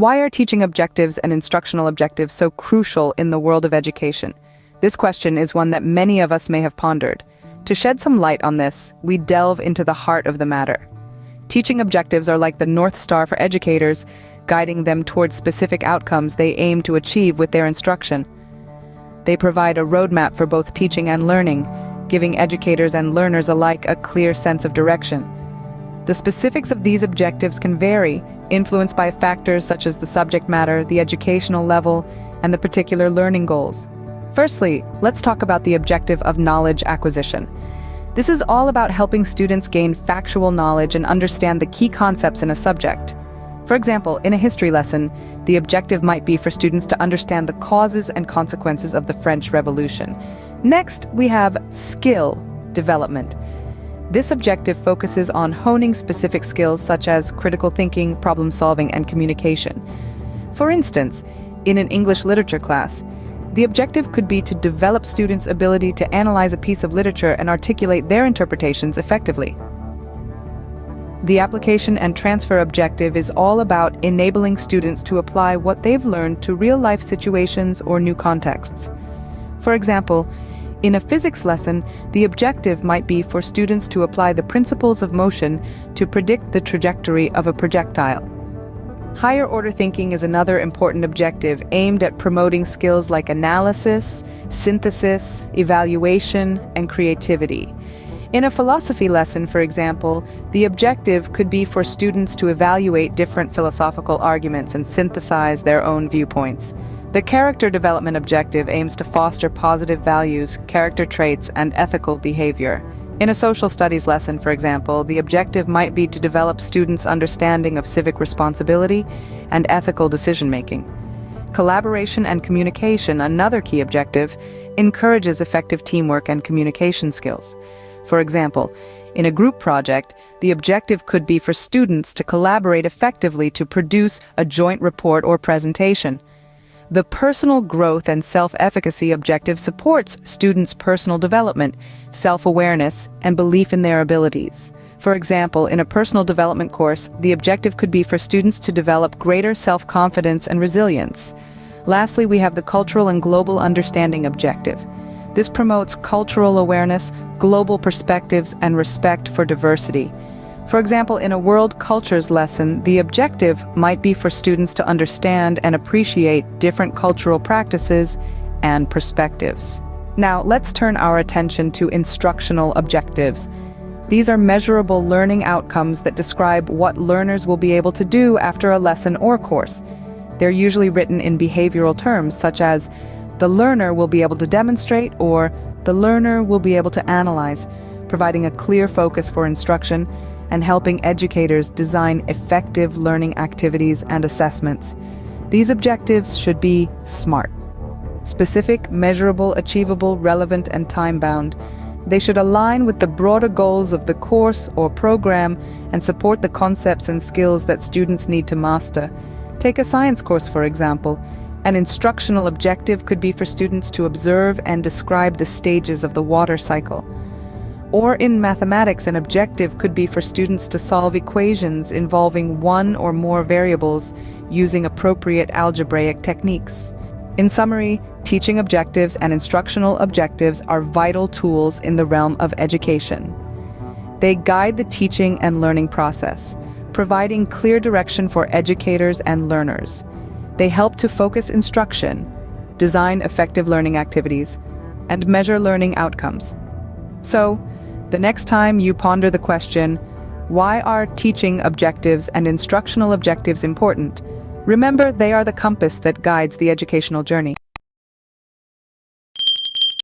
Why are teaching objectives and instructional objectives so crucial in the world of education? This question is one that many of us may have pondered. To shed some light on this, we delve into the heart of the matter. Teaching objectives are like the North Star for educators, guiding them towards specific outcomes they aim to achieve with their instruction. They provide a roadmap for both teaching and learning, giving educators and learners alike a clear sense of direction. The specifics of these objectives can vary, influenced by factors such as the subject matter, the educational level, and the particular learning goals. Firstly, let's talk about the objective of knowledge acquisition. This is all about helping students gain factual knowledge and understand the key concepts in a subject. For example, in a history lesson, the objective might be for students to understand the causes and consequences of the French Revolution. Next, we have skill development. This objective focuses on honing specific skills such as critical thinking, problem solving, and communication. For instance, in an English literature class, the objective could be to develop students' ability to analyze a piece of literature and articulate their interpretations effectively. The application and transfer objective is all about enabling students to apply what they've learned to real-life situations or new contexts. For example, in a physics lesson, the objective might be for students to apply the principles of motion to predict the trajectory of a projectile. Higher order thinking is another important objective aimed at promoting skills like analysis, synthesis, evaluation, and creativity. In a philosophy lesson, for example, the objective could be for students to evaluate different philosophical arguments and synthesize their own viewpoints. The character development objective aims to foster positive values, character traits, and ethical behavior. In a social studies lesson, for example, the objective might be to develop students' understanding of civic responsibility and ethical decision-making. Collaboration and communication, another key objective, encourages effective teamwork and communication skills. For example, in a group project, the objective could be for students to collaborate effectively to produce a joint report or presentation. The personal growth and self-efficacy objective supports students' personal development, self-awareness, and belief in their abilities. For example, in a personal development course, the objective could be for students to develop greater self-confidence and resilience. Lastly, we have the cultural and global understanding objective. This promotes cultural awareness, global perspectives, and respect for diversity. For example, in a world cultures lesson, the objective might be for students to understand and appreciate different cultural practices and perspectives. Now, let's turn our attention to instructional objectives. These are measurable learning outcomes that describe what learners will be able to do after a lesson or course. They're usually written in behavioral terms, such as the learner will be able to demonstrate or the learner will be able to analyze, providing a clear focus for instruction and helping educators design effective learning activities and assessments. These objectives should be SMART: specific, measurable, achievable, relevant, and time-bound. They should align with the broader goals of the course or program and support the concepts and skills that students need to master. Take a science course, for example. An instructional objective could be for students to observe and describe the stages of the water cycle. Or in mathematics, an objective could be for students to solve equations involving one or more variables using appropriate algebraic techniques. In summary, teaching objectives and instructional objectives are vital tools in the realm of education. They guide the teaching and learning process, providing clear direction for educators and learners. They help to focus instruction, design effective learning activities, and measure learning outcomes. So, the next time you ponder the question, why are teaching objectives and instructional objectives important? Remember, they are the compass that guides the educational journey.